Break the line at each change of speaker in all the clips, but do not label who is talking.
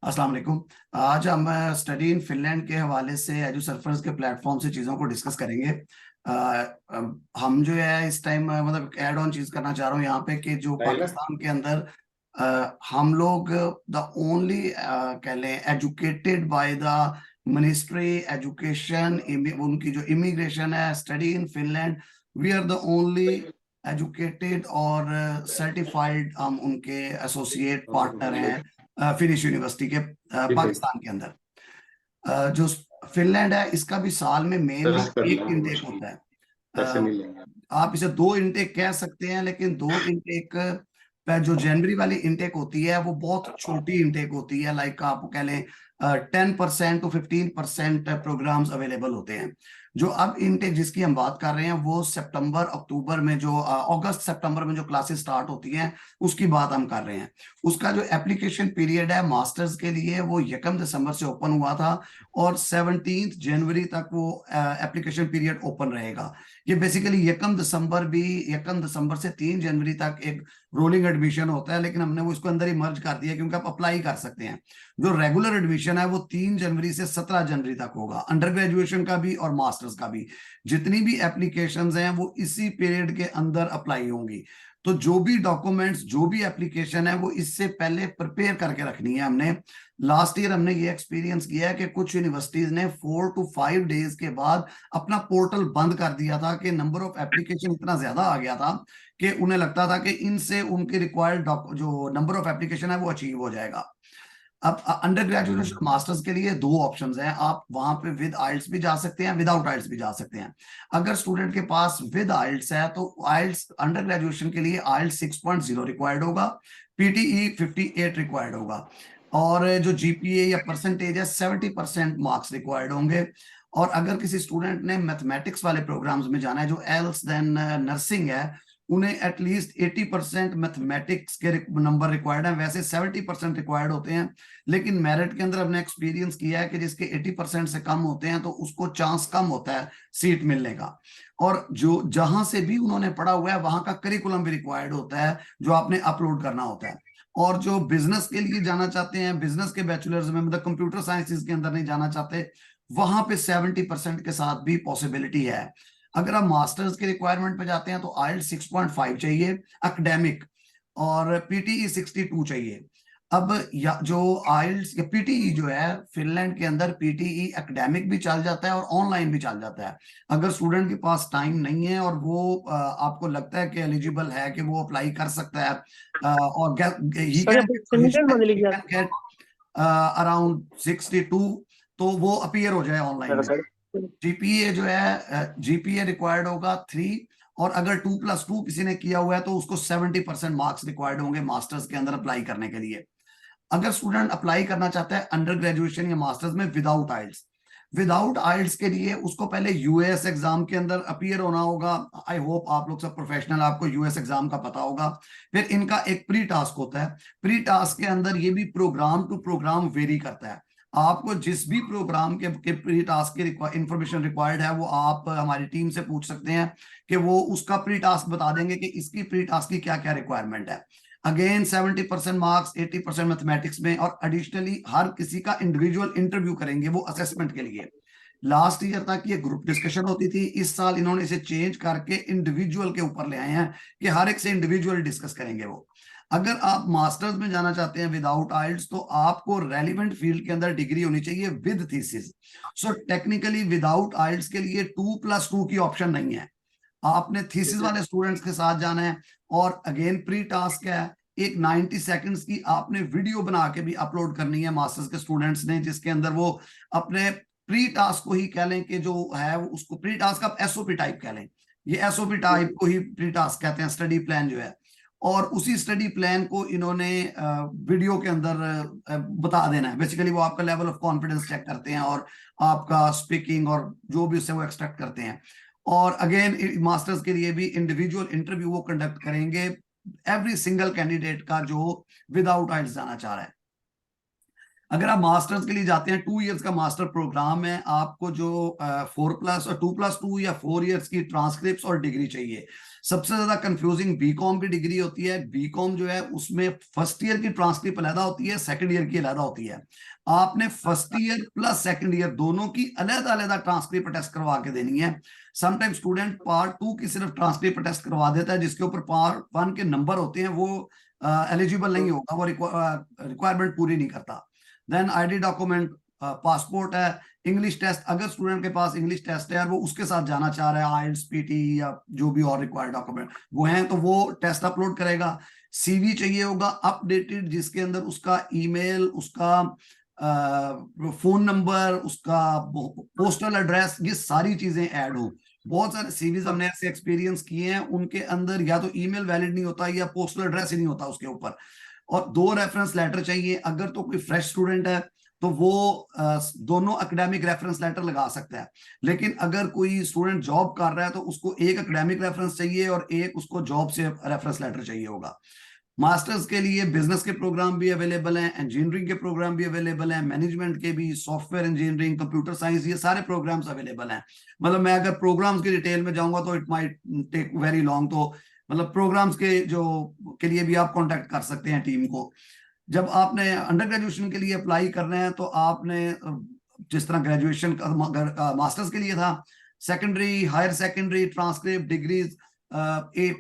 अस्सलाम वालेकुम। आज हम स्टडी इन फिनलैंड के हवाले से एजू सर्फर्स के प्लेटफॉर्म से चीज़ों को डिस्कस करेंगे। हम जो है इस टाइम मतलब ऐड ऑन चीज़ करना चाह रहा हूँ यहाँ पे कि जो पाकिस्तान के अंदर हम लोग द ओनली कह लें educated by the ministry education, उनकी जो इमिग्रेशन है study in Finland, we are the only educated और सर्टिफाइड हम उनके एसोसिएट पार्टनर हैं फिनिश यूनिवर्सिटी के पाकिस्तान के अंदर। जो फिनलैंड है इसका भी साल में मेनली एक इनटेक होता है। आप इसे दो इनटेक कह सकते हैं, लेकिन दो इनटेक जो जनवरी वाली इनटेक होती है वो बहुत छोटी इनटेक होती है। लाइक आप कह लें 10% to 15% प्रोग्राम्स अवेलेबल होते हैं। जो अब इनटेक जिसकी हम बात कर रहे हैं वो सितंबर अक्टूबर में जो अगस्त सितंबर में जो क्लासेस स्टार्ट होती हैं उसकी बात हम कर रहे हैं। उसका जो एप्लीकेशन पीरियड है मास्टर्स के लिए वो 1 दिसंबर से ओपन हुआ था और 17 जनवरी तक वो एप्लीकेशन पीरियड ओपन रहेगा। ये बेसिकली 1 दिसंबर से 3 जनवरी तक एक रोलिंग एडमिशन होता है, लेकिन हमने वो इसको अंदर ही मर्ज कर दिया क्योंकि आप अप्लाई कर सकते हैं। जो रेगुलर एडमिशन है वो 3 जनवरी से 17 जनवरी तक होगा, अंडर ग्रेजुएशन का भी और मास्टर्स का भी। जितनी भी एप्लीकेशंस हैं वो इसी पीरियड के अंदर अप्लाई होंगी। तो जो भी डॉक्यूमेंट्स, जो भी एप्लीकेशन है वो इससे पहले प्रिपेयर करके रखनी है। हमने लास्ट ईयर हमने ये एक्सपीरियंस किया है कि कुछ यूनिवर्सिटीज ने 4 to 5 डेज के बाद अपना पोर्टल बंद कर दिया था कि नंबर ऑफ एप्लीकेशन इतना ज्यादा आ गया था कि उन्हें लगता था कि इनसे उनके रिक्वायर्ड जो नंबर ऑफ एप्लीकेशन है वो अचीव हो जाएगा। अब अंडर ग्रेजुएट मास्टर्स के लिए दो ऑप्शंस हैं, आप वहां पे विद आइल्स भी जा सकते हैं, विदाउट आइल्स भी जा सकते हैं। अगर स्टूडेंट के पास विद आइल्स है तो आइल्स अंडर ग्रेजुएशन के लिए आइल्स 6.0 रिक्वायर्ड होगा, पीटीई 58 रिक्वायर्ड होगा, और जो जीपीए या परसेंटेज है 70% मार्क्स रिक्वायर्ड होंगे। और अगर किसी स्टूडेंट ने मैथमेटिक्स वाले प्रोग्राम्स में जाना है जो एल्स देन नर्सिंग है, उन्हें एटलीस्ट 80% मैथमेटिक्स के नंबर रिक्वायर्ड है। वैसे 70% रिक्वायर्ड होते हैं, लेकिन मेरिट के अंदर हमने एक्सपीरियंस किया है कि जिसके 80% से कम होते हैं तो उसको चांस कम होता है सीट मिलने का। और जो जहां से भी उन्होंने पढ़ा हुआ है वहां का करिकुलम भी रिक्वायर्ड होता है जो आपने अपलोड करना होता है। और जो बिजनेस के लिए जाना चाहते हैं, बिजनेस के बैचलर्स में, मतलब कंप्यूटर साइंसेज के अंदर नहीं जाना चाहते, वहां पे 70% के साथ भी पॉसिबिलिटी है। अगर आप मास्टर्स के रिक्वायरमेंट पे जाते हैं तो आइल्स 6.5 चाहिए एकेडमिक, और पीटीई 62 चाहिए। अब या जो आइल्स या पीटीई जो है फिनलैंड के अंदर पीटीई एकेडमिक भी चल जाता है और ऑनलाइन भी चल जाता है। अगर स्टूडेंट के पास टाइम नहीं है और वो आपको लगता है कि एलिजिबल है कि वो अप्लाई कर सकता है और ही कैन गेट अराउंड 62, तो वो अपीयर हो जाए ऑनलाइन में। जीपीए जो है जीपीए रिक्वायर्ड होगा 3, और अगर 2+2 किसी ने किया हुआ है तो उसको 70% मार्क्स रिक्वायर्ड होंगे मास्टर्स के अंदर अप्लाई करने के लिए। अगर स्टूडेंट अप्लाई करना चाहता है अंडर ग्रेजुएशन या मास्टर्स में विदाउट आइल्स के लिए उसको पहले यूएस एग्जाम के अंदर अपीयर होना होगा। आई होप आप लोग सब प्रोफेशनल, आपको यूएस एग्जाम का पता होगा। फिर इनका एक प्री टास्क होता है, प्री टास्क के अंदर ये भी प्रोग्राम टू प्रोग्राम वेरी करता है। आपको जिस भी प्रोग्राम के प्री टास्क की इंफॉर्मेशन रिक्वायर्ड है वो आप हमारी टीम से पूछ सकते हैं कि वो उसका प्री टास्क बता देंगे कि इसकी प्री टास्क की क्या क्या रिक्वायरमेंट है। अगेन 70% मार्क्स, 80% मैथमेटिक्स में, और एडिशनली हर किसी का इंडिविजुअल इंटरव्यू करेंगे वो असेसमेंट के लिए। लास्ट ईयर तक ये ग्रुप डिस्कशन होती थी, इस साल इन्होंने इसे चेंज करके इंडिविजुअल के ऊपर ले आए हैं कि हर एक से इंडिविजुअल डिस्कस करेंगे वो। अगर आप मास्टर्स में जाना चाहते हैं विदाउट आइल्स तो आपको रेलिवेंट फील्ड के अंदर डिग्री होनी चाहिए with thesis. So technically without IELTS के लिए 2+2 की ऑप्शन नहीं है, आपने थीसिस वाले स्टूडेंट्स के साथ जाना है। और अगेन प्री टास्क है, एक 90 सेकंड्स की आपने वीडियो बना के भी अपलोड करनी है मास्टर्स के स्टूडेंट्स ने, जिसके अंदर वो अपने प्री टास्क को ही कह लें कि जो है उसको प्री टास्क आप एसओपी टाइप कह लें, ये एसओपी टाइप को ही प्री टास्क कहते हैं, स्टडी प्लान जो है। और उसी स्टडी प्लान को इन्होंने वीडियो के अंदर बता देना है। बेसिकली वो आपका लेवल ऑफ कॉन्फिडेंस चेक करते हैं और आपका स्पीकिंग और जो भी उससे वो एक्सट्रैक्ट करते हैं। और अगेन मास्टर्स के लिए भी इंडिविजुअल इंटरव्यू वो कंडक्ट करेंगे एवरी सिंगल कैंडिडेट का जो विदाउट आइल्स जाना चाह रहा है। अगर आप मास्टर्स के लिए जाते हैं, 2 इयर्स का मास्टर प्रोग्राम है, आपको जो 4+ और 2+2 या 4 इयर्स की ट्रांसक्रिप्ट और डिग्री चाहिए। सबसे ज्यादा कंफ्यूजिंग बीकॉम की डिग्री होती है। बीकॉम जो है उसमें फर्स्ट ईयर की ट्रांसक्रिप्ट अलग होती है, सेकंड ईयर की अलग होती है। आपने first year plus second year दोनों की अलग अलग ट्रांसक्रिप्ट टेस्ट करवा के देनी है। समटाइम स्टूडेंट पार्ट 2 की सिर्फ ट्रांसक्रिप्ट टेस्ट करवा देता है, जिसके ऊपर पार्ट 1 के नंबर होते हैं, वो एलिजिबल नहीं होगा, वो रिक्वायरमेंट पूरी नहीं करता। देन आईडी डॉक्यूमेंट, पासपोर्ट है, इंग्लिश टेस्ट, अगर स्टूडेंट के पास इंग्लिश टेस्ट है और वो उसके साथ जाना चाह रहा है, आईएलटीएस, पीटी या जो भी और रिक्वायर्ड डॉक्यूमेंट वो हैं, तो वो टेस्ट अपलोड करेगा। सीवी चाहिए होगा अपडेटेड, जिसके अंदर उसका ईमेल, उसका फोन नंबर, उसका पोस्टल एड्रेस, ये सारी चीजें ऐड हो। बहुत सारे सीवीज हमने ऐसे एक्सपीरियंस किए हैं, उनके अंदर या तो ईमेल वैलिड नहीं होता या पोस्टल एड्रेस ही नहीं होता उसके ऊपर। और 2 रेफरेंस लेटर चाहिए। अगर तो कोई फ्रेश स्टूडेंट है तो वो दोनों एकेडमिक रेफरेंस लेटर लगा सकता है। लेकिन अगर कोई स्टूडेंट जॉब कर रहा है तो उसको एक एकेडमिक रेफरेंस चाहिए और एक उसको जॉब से रेफरेंस लेटर चाहिए होगा। मास्टर्स के लिए बिजनेस के प्रोग्राम भी अवेलेबल हैं, इंजीनियरिंग के प्रोग्राम भी अवेलेबल हैं, मैनेजमेंट के भी, सॉफ्टवेयर इंजीनियरिंग, कंप्यूटर साइंस, ये सारे प्रोग्राम्स अवेलेबल हैं। मतलब मैं अगर प्रोग्राम्स की डिटेल में जाऊंगा तो it might take very long. तो मतलब प्रोग्राम्स के लिए भी आप कांटेक्ट कर सकते हैं टीम को। जब आपने अंडर ग्रेजुएशन के लिए अप्लाई करना है तो आपने जिस तरह ग्रेजुएशन मास्टर्स के लिए था, secondary, higher secondary, transcript, degrees,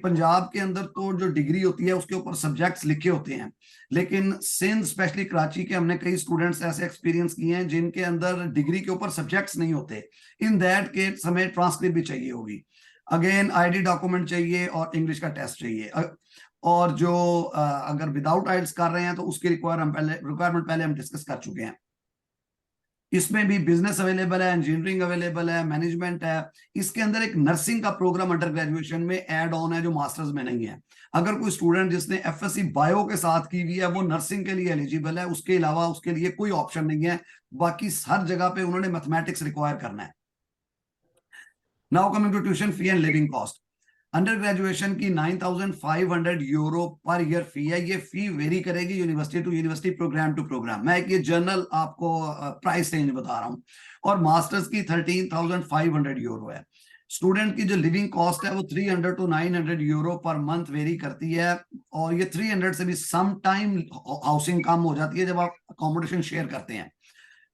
Punjab के अंदर तो जो डिग्री होती है उसके ऊपर सब्जेक्ट्स लिखे होते हैं। लेकिन सिंध, स्पेशली कराची के, हमने कई स्टूडेंट्स ऐसे एक्सपीरियंस किए हैं जिनके अंदर डिग्री के ऊपर सब्जेक्ट्स नहीं होते। इन दैट केस हमें ट्रांसक्रिप्ट भी चाहिए होगी। अगेन आईडी डॉक्यूमेंट चाहिए और इंग्लिश का टेस्ट चाहिए। और जो अगर विदाउट आइल्स कर रहे हैं तो उसकी रिक्वायरमेंट पहले हम डिस्कस कर चुके हैं। इसमें भी बिजनेस अवेलेबल है, इंजीनियरिंग अवेलेबल है, मैनेजमेंट है। इसके अंदर एक नर्सिंग का प्रोग्राम अंडर ग्रेजुएशन में ऐड ऑन है जो मास्टर्स में नहीं है। अगर कोई स्टूडेंट जिसने एफएससी बायो के साथ की हुई है वो नर्सिंग के लिए एलिजिबल है, उसके अलावा उसके लिए कोई ऑप्शन नहीं है। बाकी हर जगह पे उन्होंने मैथमेटिक्स रिक्वायर करना है। Now coming to tuition fee and living cost. Under graduation की 9,500 यूरो पर ईयर फी है। ये फी वेरी करेगी university to university, programme to programme. मैं एक ये जनरल आपको प्राइस रेंज बता रहा हूँ। और मास्टर्स की 13,500 यूरो है। स्टूडेंट की जो लिविंग कॉस्ट है वो 300 to 900 euro per month very करती है। और ये 300 से भी सम टाइम हाउसिंग कम हो जाती है जब आप अकोमोडेशन शेयर करते हैं।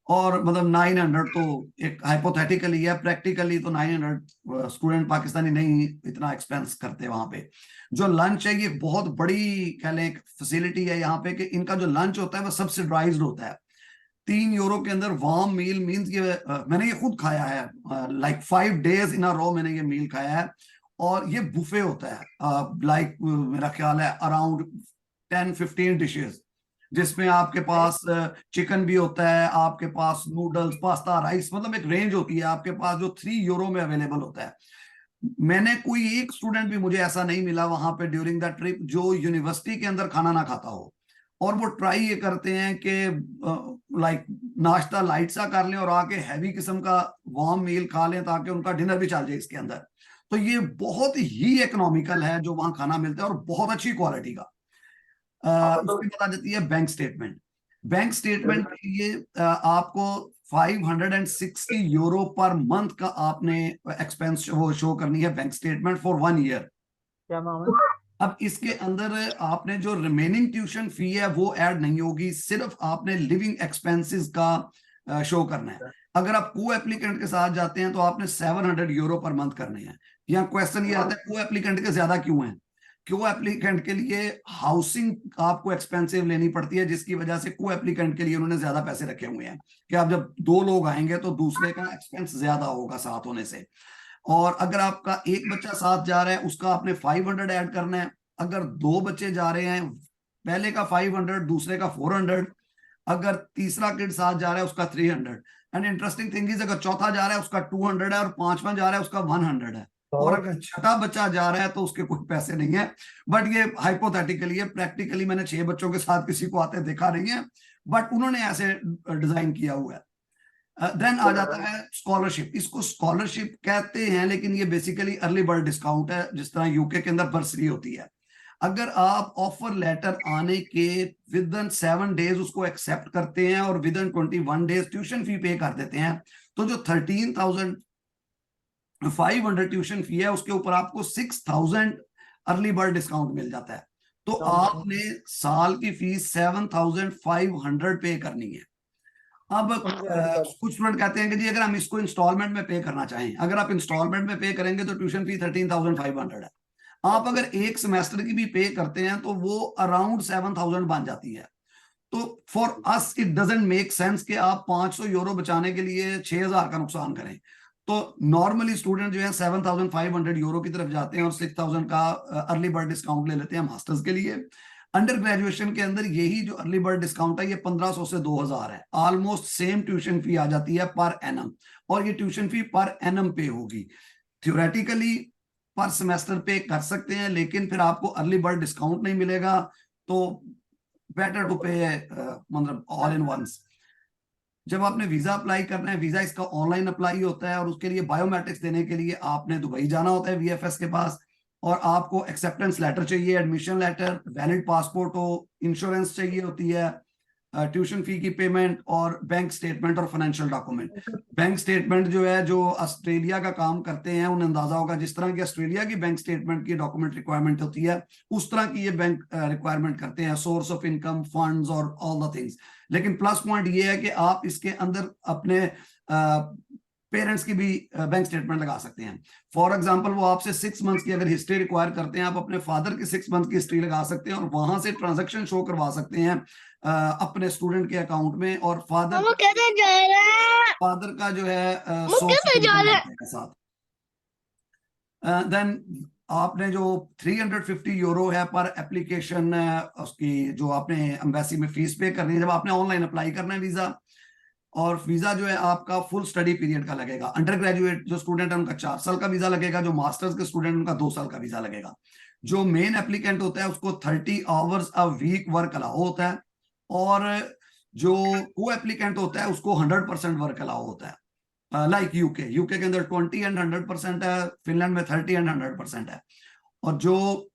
और मतलब 900 तो एक हाइपोथेटिकली है, प्रैक्टिकली तो 900 स्टूडेंट पाकिस्तानी नहीं इतना एक्सपेंस करते वहां पे। जो लंच है ये बहुत बड़ी कह लें फैसिलिटी है यहाँ पे कि इनका जो लंच होता है वो सब्सिडाइज्ड होता है। 3 यूरो के अंदर वार्म मील मीन्स ये मैंने ये खुद खाया है, लाइक 5 days इन अ रो मैंने ये मील खाया है। और ये बुफे होता है, लाइक मेरा ख्याल है अराउंड 10-15 डिशेज, जिसमें आपके पास चिकन भी होता है, आपके पास नूडल्स, पास्ता, राइस, मतलब एक रेंज होती है आपके पास जो 3 यूरो में अवेलेबल होता है। मैंने कोई एक स्टूडेंट भी मुझे ऐसा नहीं मिला वहां पे ड्यूरिंग द ट्रिप जो यूनिवर्सिटी के अंदर खाना ना खाता हो। और वो ट्राई ये करते हैं कि लाइक नाश्ता लाइट सा कर लें और आके हैवी किस्म का वार्म मील खा लें ताकि उनका डिनर भी चल जाए इसके अंदर। तो ये बहुत ही इकोनॉमिकल है जो वहां खाना मिलता है और बहुत अच्छी क्वालिटी का। उसके बाद आ जाती है बैंक स्टेटमेंट। बैंक स्टेटमेंट के लिए आपको 560 यूरो पर मंथ का आपने एक्सपेंस वो शो करनी है, बैंक स्टेटमेंट फॉर 1 ईयर।
क्या नाम है?
अब इसके अंदर आपने जो रिमेनिंग ट्यूशन फी है वो ऐड नहीं होगी, सिर्फ आपने लिविंग एक्सपेंसेस का शो करना है। अगर आप को एप्लीकेंट के साथ जाते हैं तो आपने 700 यूरो पर मंथ करने हैं। यहाँ क्वेश्चन ये आता है को एप्लीकेंट के ज्यादा क्यों है? को एप्लीकेंट के लिए हाउसिंग आपको एक्सपेंसिव लेनी पड़ती है, जिसकी वजह से को एप्लीकेंट के लिए उन्होंने ज्यादा पैसे रखे हुए हैं कि आप जब 2 लोग आएंगे तो दूसरे का एक्सपेंस ज्यादा होगा साथ होने से। और अगर आपका एक बच्चा साथ जा रहा है उसका आपने 500 ऐड करना है। अगर 2 बच्चे जा रहे हैं, पहले का 500, दूसरे का 400। अगर तीसरा किड साथ जा रहा है उसका 300। एंड इंटरेस्टिंग थिंग इज अगर चौथा जा रहा है उसका 200 है और पांचवा जा रहा है उसका 100 है। और अगर छठा बच्चा जा रहा है तो उसके कोई पैसे नहीं है। बट ये हाइपोथेटिकली है, प्रैक्टिकली मैंने 6 बच्चों के साथ किसी को आते देखा नहीं है, बट उन्होंने ऐसे डिजाइन किया हुआ है। देन आ जाता है स्कॉलरशिप। इसको स्कॉलरशिप कहते हैं लेकिन ये बेसिकली अर्ली बर्ड डिस्काउंट है, जिस तरह यूके के अंदर बर्सरी होती है। अगर आप ऑफर लेटर आने के विद इन 7 डेज उसको एक्सेप्ट करते हैं और with in 21 days tuition fee पे कर देते हैं, तो जो 13,500 ट्यूशन फी है उसके ऊपर आपको 6,000 अर्ली बर्ड डिस्काउंट मिल जाता है। तो आपने साल की फीस 7,500 पे करनी है। अब कुछ स्टूडेंट कहते हैं कि जी अगर हम इसको इंस्टॉलमेंट में पे करना चाहें, अगर आप इंस्टॉलमेंट में पे करेंगे तो ट्यूशन फी 13,500 है। आप अगर एक सेमेस्टर की भी पे करते हैं तो वो अराउंड 7,000 बन जाती है। तो for us it doesn't make sense कि आप 500 यूरो बचाने के लिए 6,000 का नुकसान करें। तो नॉर्मली स्टूडेंट जो है 7,500 यूरो की तरफ जाते हैं और 6,000 का अर्ली बर्ड डिस्काउंट ले लेते हैं मास्टर्स के लिए। अंडर ग्रेजुएशन के अंदर यही जो अर्ली बर्ड डिस्काउंट है ये 1,500 से 2,000 है, ऑलमोस्ट सेम ट्यूशन फी आ जाती है पर एनम, और ये ट्यूशन फी पर एनम पे होगी। थ्योरेटिकली पर सेमेस्टर पे कर सकते हैं, लेकिन फिर आपको अर्ली बर्ड डिस्काउंट नहीं मिलेगा, तो बेटर टू पे मतलब ऑल इन वंस। जब आपने वीजा अप्लाई करना है, वीजा इसका ऑनलाइन अप्लाई होता है और उसके लिए बायोमेट्रिक्स देने के लिए आपने दुबई जाना होता है वीएफएस के पास, और आपको एक्सेप्टेंस लेटर चाहिए, एडमिशन लेटर, वैलिड पासपोर्ट हो, इंश्योरेंस चाहिए होती है, ट्यूशन फी की पेमेंट, और बैंक स्टेटमेंट और फाइनेंशियल डॉक्यूमेंट। बैंक स्टेटमेंट जो है, जो ऑस्ट्रेलिया का काम करते हैं उन्हें अंदाजा होगा, जिस तरह की ऑस्ट्रेलिया की बैंक स्टेटमेंट की डॉक्यूमेंट रिक्वायरमेंट होती है उस तरह की ये बैंक रिक्वायरमेंट करते हैं, सोर्स ऑफ इनकम, फंड्स और ऑल द थिंग्स। लेकिन प्लस पॉइंट ये है कि आप इसके अंदर अपने पेरेंट्स की भी बैंक स्टेटमेंट लगा सकते हैं। फॉर एग्जांपल वो आपसे 6 मंथ्स की अगर हिस्ट्री रिक्वायर करते हैं, आप अपने फादर की 6 मंथ की हिस्ट्री लगा सकते हैं और वहां से ट्रांजैक्शन शो करवा सकते हैं अपने स्टूडेंट के अकाउंट में, और फादर का जो है सोर्स ऑफ इनकम के साथ। देन आपने जो 350 यूरो है पर एप्लीकेशन, उसकी जो आपने एम्बेसी में फीस पे करनी है जब आपने ऑनलाइन अप्लाई करना है वीजा। और वीजा जो है आपका फुल स्टडी पीरियड का लगेगा। अंडर ग्रेजुएट जो स्टूडेंट है उनका 4 साल का वीजा लगेगा, जो मास्टर्स के स्टूडेंट उनका 2 साल का वीजा लगेगा। जो मेन एप्लीकेंट होता है उसको 30 hours a week work allow होता है, और जो को एप्लीकेंट होता है उसको 100% वर्क अलाउ होता है। लाइक यूके के अंदर 20 एंड 100% है, फिनलैंड में 30 एंड 100% है। और जो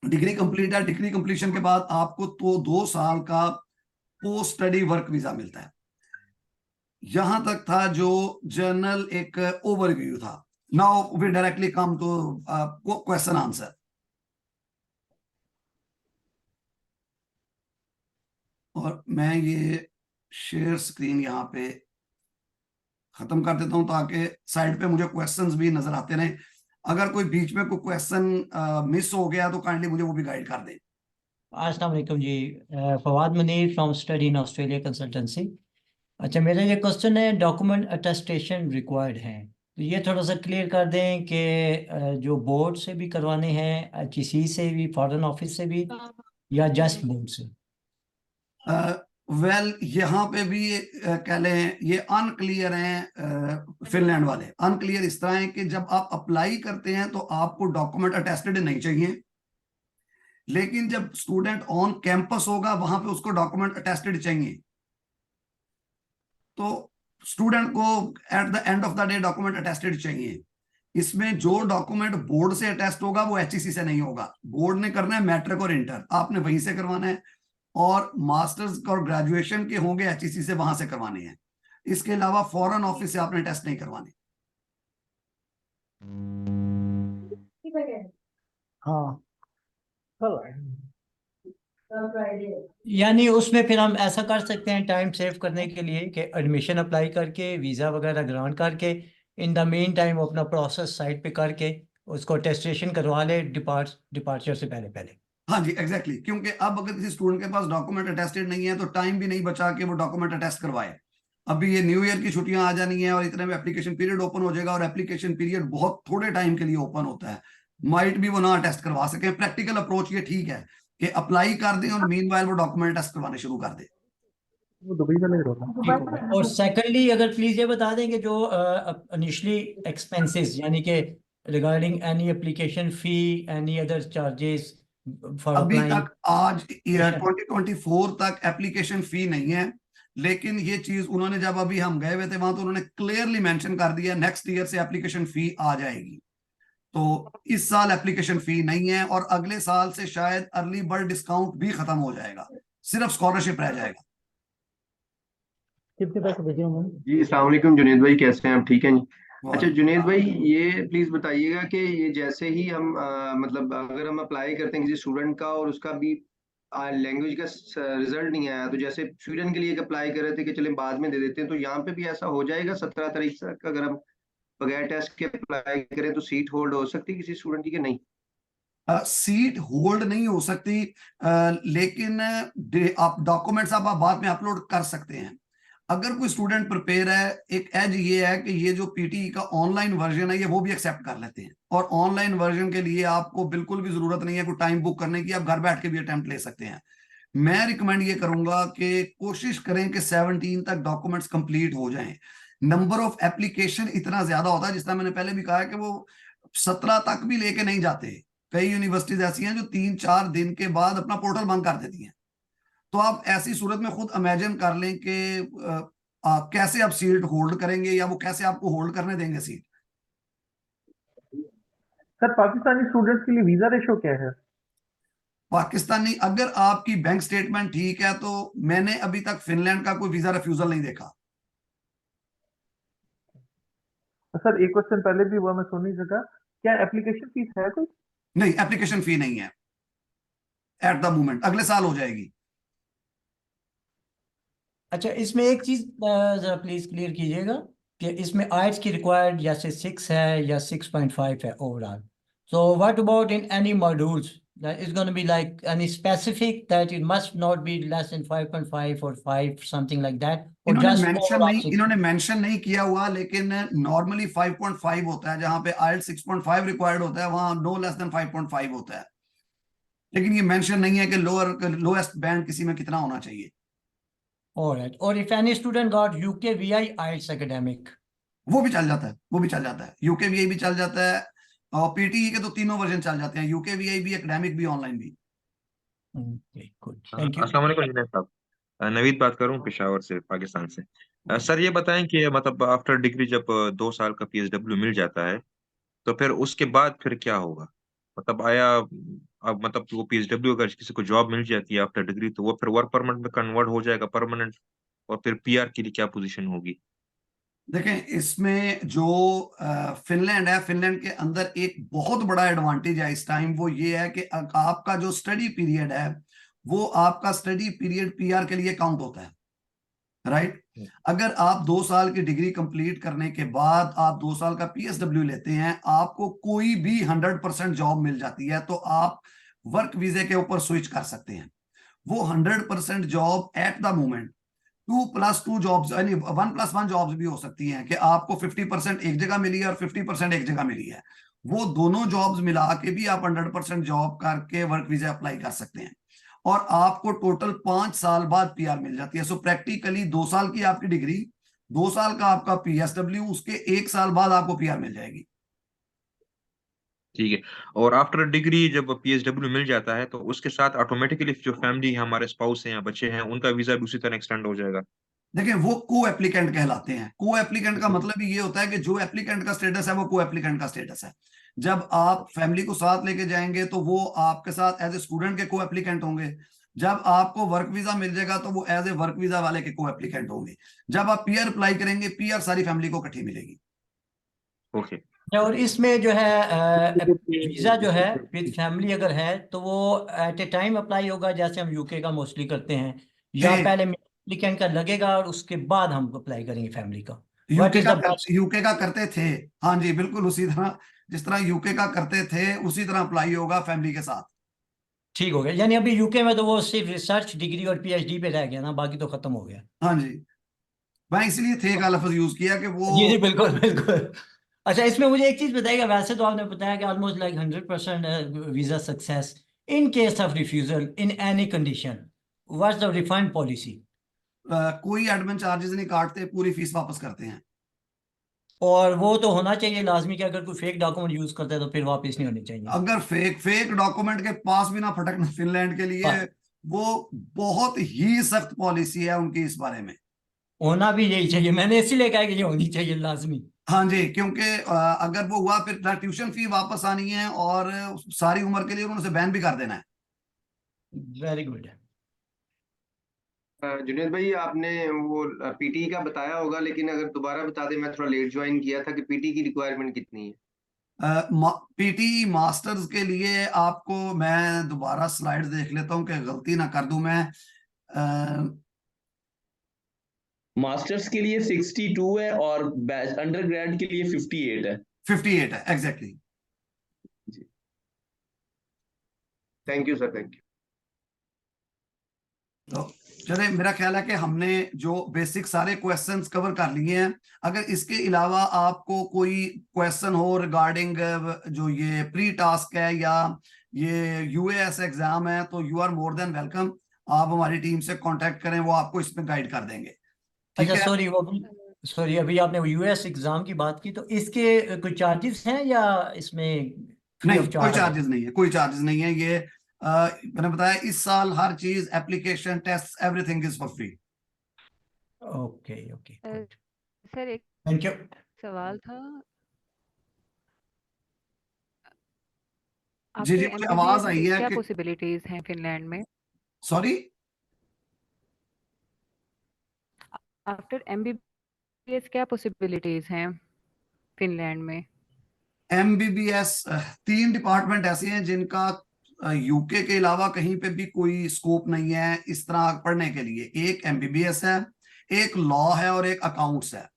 डिग्री कंप्लीट है, डिग्री कंप्लीशन के बाद आपको तो 2 साल का पोस्ट स्टडी वर्क वीजा मिलता है। यहां तक था जो जर्नल एक ओवरव्यू था। Now we directly come to question answer. और मैं ये शेयर स्क्रीन यहाँ पे खत्म कर देता हूं ताकि साइड पे मुझे क्वेश्चंस भी नजर आते रहे। अगर कोई बीच में कोई क्वेश्चन मिस हो गया तो काइंडली मुझे वो भी गाइड कर दें।
अस्सलाम वालेकुम जी, Fawad Munir from study in Australia consultancy. अच्छा, मेरा ये क्वेश्चन है, डॉक्यूमेंट अटेस्टेशन रिक्वायर्ड है, तो ये थोड़ा सा क्लियर कर दें कि जो बोर्ड से भी करवाने हैं, एचईसी से भी, फॉरेन ऑफिस से भी, या जस्ट बोर्ड से?
वेल यहाँ पे भी कह लें ये अनक्लियर हैं। फिनलैंड वाले अनक्लियर इस तरह है कि जब आप अप्लाई करते हैं तो आपको डॉक्यूमेंट अटेस्टेड नहीं चाहिए, लेकिन जब स्टूडेंट ऑन कैंपस होगा वहां पे उसको डॉक्यूमेंट अटेस्टेड चाहिए। तो स्टूडेंट को at the end of the day document attested चाहिए। इसमें जो डॉक्यूमेंट बोर्ड से अटेस्ट होगा वो एचईसी से नहीं होगा। बोर्ड ने करना है मैट्रिक और इंटर, आपने वहीं से करवाना है, और मास्टर्स और ग्रेजुएशन के होंगे एचईसी से, वहां से करवाने हैं। इसके अलावा फॉरेन ऑफिस से आपने टेस्ट नहीं करवाने।
हाँ, यानी उसमें फिर हम ऐसा कर सकते हैं टाइम सेव करने के लिए कि एडमिशन अप्लाई करके, वीज़ा वगैरह ग्रांट करके, इन द मेन टाइम अपना प्रोसेस साइट पे करके उसको टेस्टेशन करवा ले डिपार्चर से पहले पहले।
हाँ जी एग्जैक्टली क्योंकि अब अगर किसी स्टूडेंट के पास डॉक्यूमेंट अटेस्टेड नहीं है तो टाइम भी नहीं बचा के वो डॉक्यूमेंट अटेस्ट करवाए। अभी ये न्यू ईयर की छुट्टियां आ जानी है और इतने में एप्लीकेशन पीरियड ओपन हो जाएगा, और एप्लीकेशन पीरियड बहुत थोड़े टाइम के लिए ओपन होता है। माइट भी वो ना अटेस्ट करवा सके। प्रैक्टिकल अप्रोच ये ठीक है कि अप्लाई कर दें और मीनवाइल वो डॉक्यूमेंट टेस्ट करवाने शुरू कर दे।
वो दुबई का नहीं होता।
ठीक हो गया। और सेकंडली अगर प्लीज ये बता दें कि जो इनिशियली एक्सपेंसेस, यानी कि regarding any application fee, any other charges for
अभी
अप्लाइंग।
तक आज 2024 तक एप्लीकेशन फी नहीं है, लेकिन ये चीज उन्होंने जब अभी हम गए हुए थे वहां तो उन्होंने क्लियरली मेंशन कर दिया नेक्स्ट ईयर से एप्लीकेशन फी आ जाएगी। तो इस साल एप्लीकेशन फी नहीं है और अगले साल से शायद अर्ली बर्ड डिस्काउंट भी खत्म हो जाएगा, सिर्फ स्कॉलरशिप रह जाएगा।
कितने पैसे भेजे उन्होंने?
जी अस्सलाम वालेकुम जुनेद भाई, कैसे हैं आप? ठीक हैं जी। अच्छा
वाह।
जुनेद भाई, ये प्लीज बताइएगा कि ये जैसे ही हम मतलब अगर हम अप्लाई करते हैं किसी स्टूडेंट का और उसका भी लैंग्वेज का रिजल्ट नहीं आया, तो जैसे स्वीडन के लिए अप्लाई कर रहे थे कि चले बाद में दे देते हैं, तो यहाँ पे भी ऐसा हो जाएगा 17 तारीख तक अगर हम बगैर टेस्ट के अप्लाई करें तो सीट होल्ड हो सकती है किसी स्टूडेंट की कि नहीं?
सीट होल्ड नहीं हो सकती, लेकिन आप डॉक्यूमेंट्स आप बाद में अपलोड कर सकते हैं। अगर कोई स्टूडेंट प्रिपेयर है, एक एज ये है कि ये जो पीटी का ऑनलाइन वर्जन है ये वो भी एक्सेप्ट कर लेते हैं, और ऑनलाइन वर्जन के लिए आपको बिल्कुल भी जरूरत नहीं है कोई टाइम बुक करने की, आप घर बैठ के भी अटेम्प्ट ले सकते हैं। मैं रिकमेंड ये करूंगा कि कोशिश करें कि 17 तक डॉक्यूमेंट्स कंप्लीट हो जाएं। नंबर ऑफ एप्लीकेशन इतना ज्यादा होता है, जिस तरह मैंने पहले भी कहा है कि वो 17 तक भी लेके नहीं जाते। कई यूनिवर्सिटीज ऐसी हैं जो 3-4 दिन के बाद अपना पोर्टल बंद कर देती हैं। तो आप ऐसी सूरत में खुद इमेजिन कर लें कि कैसे आप सीट होल्ड करेंगे, या वो कैसे आपको होल्ड करने देंगे सीट।
सर पाकिस्तानी स्टूडेंट्स के लिए वीजा रेशो क्या है?
पाकिस्तानी, अगर आपकी बैंक स्टेटमेंट ठीक है तो मैंने अभी तक फिनलैंड का कोई वीजा रिफ्यूजल नहीं देखा।
सर एक क्वेश्चन पहले भी हुआ, मैं सुन नहीं सका, क्या एप्लीकेशन फीस है कोई?
नहीं, एप्लीकेशन फी नहीं है एट द मोमेंट, अगले साल हो जाएगी।
अच्छा, इसमें एक चीज जरा प्लीज क्लियर कीजिएगा कि इसमें आइट्स की रिक्वायर्ड जैसे 6 है या 6.5 है overall, so what about in any modules that is going to be like any specific that it must not be less than 5.5 or 5 something like that, or just overall 6?
इन्होंने mention नहीं किया हुआ, लेकिन normally 5.5 होता है, जहां पे आइल्स 6.5 required होता है वहां नो लेस देन 5.5 होता है। लेकिन ये मेंशन नहीं है कि लोएस्ट बैंड किसी में कितना होना चाहिए।
All right. Or if any student got UKVI IELTS academic?
वो भी चल जाता है, वो भी चल जाता है, यूकेवीआई भी चल जाता है, और पीटीई के तो तीनों वर्जन चल जाते हैं, यूकेवीआई भी, एकेडमिक भी, ऑनलाइन भी।
Okay, good. Thank you.
अस्सलाम वालेकुम जुनैद साहब। नवीद बात करूं पेशावर से, पाकिस्तान से। सर ये बताएं कि मतलब आफ्टर डिग्री जब 2 साल का पीएसडब्ल्यू मिल जाता है तो फिर उसके बाद फिर क्या होगा? मतलब आया अब मतलब वो पीएसडब्ल्यू अगर किसी को जॉब मिल जाती है आफ्टर डिग्री तो वो फिर वर्क परमिट में कन्वर्ट हो जाएगा परमानेंट, और फिर पीआर के लिए क्या पोजीशन होगी?
देखें, इसमें जो फिनलैंड है, फिनलैंड के अंदर एक बहुत बड़ा एडवांटेज है इस टाइम, वो ये है कि आपका जो स्टडी पीरियड है वो आपका स्टडी पीरियड पीआर के लिए काउंट होता है, राइट। अगर आप 2 साल की डिग्री कंप्लीट करने के बाद आप 2 साल का पीएसडब्ल्यू लेते हैं, आपको कोई भी 100% जॉब मिल जाती है तो आप वर्क वीजे के ऊपर स्विच कर सकते हैं। वो 100% job at the moment 2+2 jobs यानी 1+1 जॉब्स भी हो सकती हैं कि आपको 50% एक जगह मिली है और 50% एक जगह मिली है। वो दोनों जॉब्स मिला के भी आप 100% जॉब करके वर्क वीजा अप्लाई कर सकते हैं, और आपको टोटल 5 साल बाद पीआर मिल जाती है। सो प्रैक्टिकली 2 साल की आपकी डिग्री, 2 साल का आपका पीएसडब्ल्यू, उसके 1 साल बाद आपको पीआर मिल जाएगी।
ठीक है। और आफ्टर डिग्री जब पीएसडब्ल्यू मिल जाता है तो उसके साथ ऑटोमेटिकली जो फैमिली है, हमारे स्पाउस हैं या बच्चे हैं, उनका वीजा भी उसी तरह एक्सटेंड हो जाएगा?
देखिए, वो को एप्लीकेंट कहलाते हैं। को एप्लीकेंट का मतलब ये होता है कि जो एप्लीकेंट का स्टेटस है वो को एप्लीकेंट का स्टेटस है। जब आप फैमिली को साथ लेके जाएंगे तो वो आपके साथ एज ए स्टूडेंट के को एप्लीकेंट होंगे। जब आपको वर्क वीजा मिल जाएगा तो वो एज ए वर्क वीजा वाले के को एप्लीकेंट होंगे। जब आप पीआर अप्लाई करेंगे, पीआर सारी फैमिली को इकट्ठी मिलेगी।
ओके।
और इसमें जो है वीजा जो है विद फैमिली अगर है तो वो एट ए टाइम अप्लाई होगा जैसे हम यूके का मोस्टली करते हैं, या
जी।
पहले एप्लीकेंट का लगेगा और उसके बाद हम अप्लाई करेंगे फैमिली का? What is the best?
UK का करते थे, हाँ जी बिल्कुल उसी तरह, जिस तरह यूके का करते थे उसी तरह अप्लाई होगा फैमिली के साथ।
ठीक हो गया, यानी अभी यूके में तो वो सिर्फ रिसर्च डिग्री और पीएचडी पे रह गया ना, बाकी तो खत्म हो गया।
हाँ जी, मैं इसलिए थे का लफ्ज यूज किया कि वो।
जी जी बिल्कुल बिल्कुल। अच्छा, इसमें मुझे एक चीज बताइएगा, वैसे तो आपने बताया कि almost like 100% visa success in case of refusal in any condition, what's the refund policy?
कोई एडमिन चार्जेस नहीं काटते, पूरी फीस वापस करते हैं।
और वो तो होना चाहिए लाजमी कि अगर कोई फेक डॉक्यूमेंट यूज करता है तो फिर वापस नहीं होनी चाहिए।
अगर फेक डॉक्यूमेंट के पास भी ना फटकना फिनलैंड के लिए,
बस
वो बहुत ही सख्त पॉलिसी है उनकी इस बारे में।
होना भी यही चाहिए, मैंने इसीलिए कहा कि ये होनी चाहिए लाजमी।
हाँ जी, क्योंकि अगर वो हुआ फिर ट्यूशन फी वापस आनी है और सारी उम्र के लिए उन्होंने बैन भी कर देना है।
Very good.
जुनेद भाई, आपने वो पीटी का बताया होगा, लेकिन अगर दोबारा बता दें, मैं थोड़ा लेट ज्वाइन किया था, कि पीटी की रिक्वायरमेंट कितनी है?
पीटी मास्टर्स के लिए आपको मैं दोबारा स्लाइड देख लेता हूँ कि गलती ना कर दूं मैं।
मास्टर्स के लिए 62 है और अंडर ग्रेड के लिए 58 है।
58 है exactly.
Thank you sir, thank you.
तो चले, मेरा ख्याल है कि हमने जो बेसिक सारे क्वेश्चंस कवर कर लिए हैं। अगर इसके अलावा आपको कोई क्वेश्चन हो रिगार्डिंग जो ये प्री टास्क है या ये यूएएस एग्जाम है, तो you are more than welcome. आप हमारी टीम से कांटेक्ट करें, वो आपको इसमें गाइड कर देंगे। ठीक
अच्छा,
है।
सॉरी, अभी आपने यूएस एग्जाम की बात की, तो इसके कोई चार्जेस हैं या इसमें फ्री
नहीं,
ऑफ
कोई
चार्ज है?
चार्जेस नहीं है, कोई चार्जेस नहीं है। ये मैंने बताया इस साल हर चीज, application, test, everything is for free.
Okay okay, good,
sir एक
थैंक यू।
सवाल था।
जी जी,
आफ्टर
मुझे आवाज आई
एमबीबीएस
है
क्या
कि
पॉसिबिलिटीज हैं फिनलैंड में?
सॉरी,
आफ्टर एमबीबीएस क्या पॉसिबिलिटीज हैं फिनलैंड में?
एमबीबीएस 3 डिपार्टमेंट ऐसे हैं जिनका यूके के अलावा कहीं पे भी कोई स्कोप नहीं है इस तरह पढ़ने के लिए। एक एमबीबीएस है, एक लॉ है और एक अकाउंट्स है।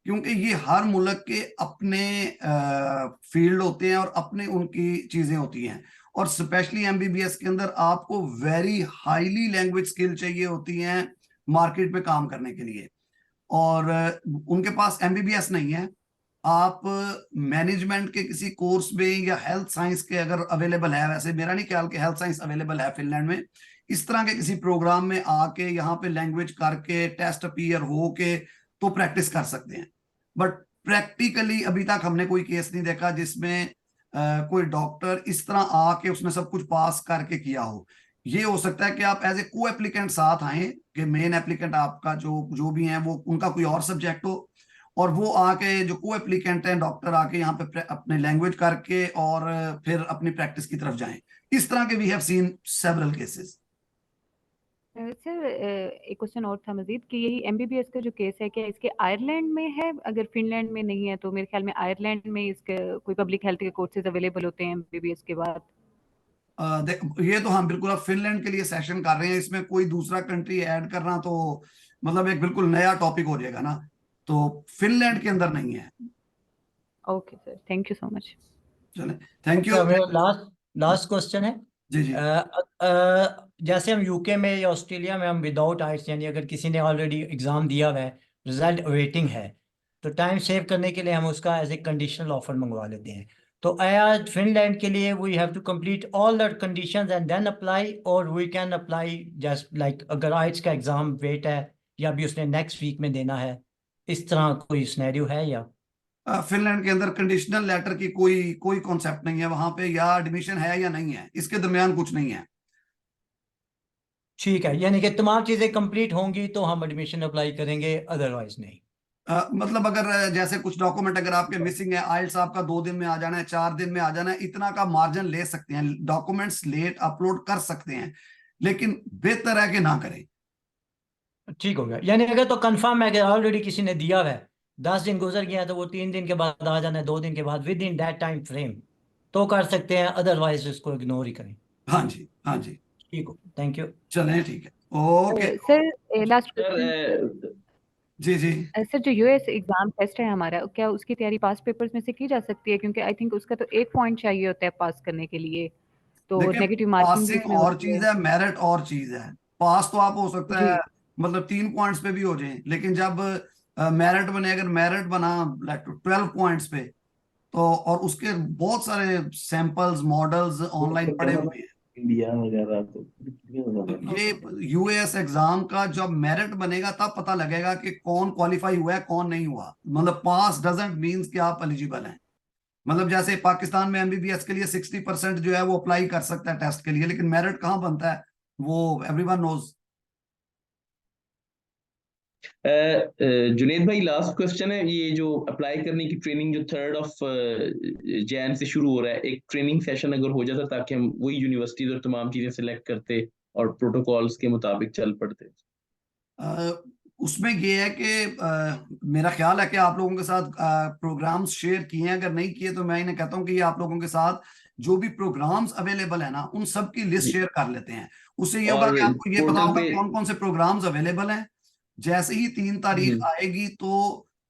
क्योंकि ये हर मुल्क के अपने फील्ड होते हैं और अपने उनकी चीजें होती हैं। और स्पेशली एमबीबीएस के अंदर आपको वेरी हाईली लैंग्वेज स्किल चाहिए होती हैं मार्केट में काम करने के लिए। और उनके पास एमबीबीएस नहीं है। आप मैनेजमेंट के किसी कोर्स में या हेल्थ साइंस के अगर अवेलेबल है, वैसे मेरा नहीं ख्याल कि हेल्थ साइंस अवेलेबल है फिनलैंड में, इस तरह के किसी प्रोग्राम में आके यहाँ पे लैंग्वेज करके टेस्ट अपीयर हो के तो प्रैक्टिस कर सकते हैं। बट प्रैक्टिकली अभी तक हमने कोई केस नहीं देखा जिसमें कोई डॉक्टर इस तरह आके उसने सब कुछ पास करके किया हो। ये हो सकता है कि आप एज ए को एप्लीकेंट साथ आए, कि मेन एप्लीकेंट आपका जो जो भी है वो उनका कोई और सब्जेक्ट हो, और वो आके जो को एप्लीकेंट हैं डॉक्टर आके यहाँ पे अपने लैंग्वेज करके और फिर अपनी प्रैक्टिस की तरफ जाएं। इस तरह के we have seen several cases.
Sir एक क्वेश्चन और था मजीद कि यही एमबीबीएस का जो केस है, क्या इसके आयरलैंड में है? अगर फिनलैंड में नहीं है तो मेरे ख्याल में आयरलैंड में इसके कोई पब्लिक हेल्थ के कोर्सेज अवेलेबल होते हैं एमबीबीएस के बाद।
ये तो हम बिल्कुल अब फिनलैंड के लिए सेशन कर रहे हैं, इसमें कोई दूसरा कंट्री ऐड करना तो मतलब एक बिल्कुल नया टॉपिक हो जाएगा ना। तो फिनलैंड के अंदर नहीं है।
Okay sir, thank you so much.
चले, थैंक यू।
अच्छा, मेरा लास्ट लास्ट क्वेश्चन है।
जी जी।
जैसे हम यूके में या ऑस्ट्रेलिया में हम विदाउट आइट्स, यानी अगर किसी ने ऑलरेडी एग्जाम दिया हुआ है, रिजल्ट अवेटिंग है, तो टाइम सेव करने के लिए हम उसका एज ए कंडीशनल ऑफर मंगवा लेते हैं। तो आया फिनलैंड के लिए we have to complete all that conditions and then apply, और we can apply just like अगर आइट्स का एग्जाम वेट है या भी उसने नेक्स्ट वीक में देना है, इस तरह कोई सिनेरियो है या?
फिनलैंड के अंदर कंडीशनल लेटर की कोई कोई कॉन्सेप्ट नहीं है वहां पे, या एडमिशन है या नहीं है, इसके दरमियान कुछ नहीं है।
ठीक है, यानी कि तमाम चीज़ें कंप्लीट होंगी तो हम एडमिशन अप्लाई करेंगे, अदरवाइज नहीं।
मतलब अगर जैसे कुछ डॉक्यूमेंट अगर आपके मिसिंग है, आइल्स आपका 2 दिन में आ जाना है, 4 दिन में आ जाना है, इतना का मार्जिन ले सकते हैं, डॉक्यूमेंट्स लेट अपलोड कर सकते हैं, लेकिन बेहतर है कि ना करें।
ठीक हो गया, यानी अगर तो कंफर्म है कि ऑलरेडी किसी ने दिया हुआ है, 10 दिन गुजर गया तो वो 3 दिन के बाद आ जाना है, 2 दिन के बाद, with in that time frame, तो कर सकते हैं, अदरवाइज इसको इग्नोर ही करें।
हाँ जी, हाँ जी।
ठीक हो, थैंक यू।
चलें, ठीक है, okay.
Sir last
sir
question.
जी जी।
सर जो यूएस एग्जाम टेस्ट है हमारा, क्या उसकी तैयारी पास पेपर्स में से की जा सकती है? क्योंकि आई थिंक उसका तो 1 पॉइंट चाहिए होता है पास करने के लिए, तो
देखिए,
नेगेटिव मार्किंग भी
पासिंग
उसमें
और
होती
चीज
है।
है, मेरिट और चीज है। पास तो आप हो सकता
जी
है मतलब 3 पॉइंट्स पे भी हो जाए, लेकिन जब मेरिट बने, अगर मेरिट बना लाइक 12 पॉइंट्स पे, तो और उसके बहुत सारे सैंपल्स मॉडल्स ऑनलाइन पड़े हुए हैं।
इंडिया वगैरह तो
तो ये
ओके सर।
यूएस एग्जाम का जब मेरिट बनेगा तब पता लगेगा कि कौन क्वालिफाई हुआ है कौन नहीं हुआ। मतलब पास डजंट मीन्स कि आप एलिजिबल हैं। मतलब जैसे पाकिस्तान में एमबीबीएस के लिए 60% जो है वो अप्लाई कर सकता है टेस्ट के लिए, लेकिन मेरिट कहाँ बनता है वो एवरीवन नोज।
जुनेद भाई लास्ट क्वेश्चन है, ये जो अप्लाई करने की ट्रेनिंग जो 3rd ऑफ जैन से शुरू हो रहा है, एक ट्रेनिंग सेशन अगर हो जाता ताकि हम वही यूनिवर्सिटीज और तमाम चीजें सिलेक्ट करते और प्रोटोकॉल्स के मुताबिक चल पड़ते।
उसमें ये है कि मेरा ख्याल है कि आप लोगों के साथ प्रोग्राम्स शेयर किए हैं, अगर नहीं किए तो मैं इन्हें कहता हूं कि ये आप लोगों के साथ जो भी प्रोग्राम्स अवेलेबल है ना उन सब की लिस्ट शेयर कर लेते हैं। उससे ये होगा
और
कि आपको ये पता
पोर्टल
होगा
पे
कौन कौन से प्रोग्राम्स अवेलेबल हैं। जैसे ही 3 तारीख आएगी तो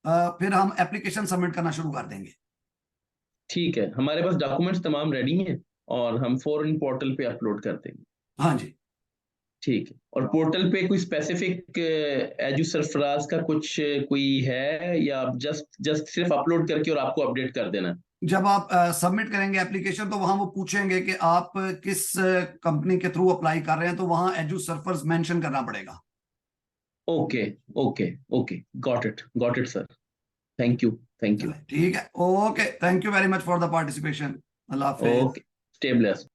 फिर हम एप्लीकेशन सबमिट करना शुरू कर देंगे।
ठीक है, हमारे पास डॉक्यूमेंट्स तमाम रेडी हैं और हम फॉरन पोर्टल पे अपलोड कर देंगे।
हाँ जी,
ठीक है। और पोर्टल पे कोई स्पेसिफिक एजू सरफराज का कुछ कोई है, या जस्ट सिर्फ अपलोड करके और आपको अपडेट कर देना?
जब आप सबमिट करेंगे एप्लीकेशन तो वहां वो पूछेंगे कि आप किस कंपनी के थ्रू अप्लाई कर रहे हैं, तो वहां एजू सर्फर्स मेंशन करना पड़ेगा।
Okay okay okay, got it sir, thank you.
ठीक है, okay, thank you very much for the participation. Allah Hafiz.
Okay, stay blessed.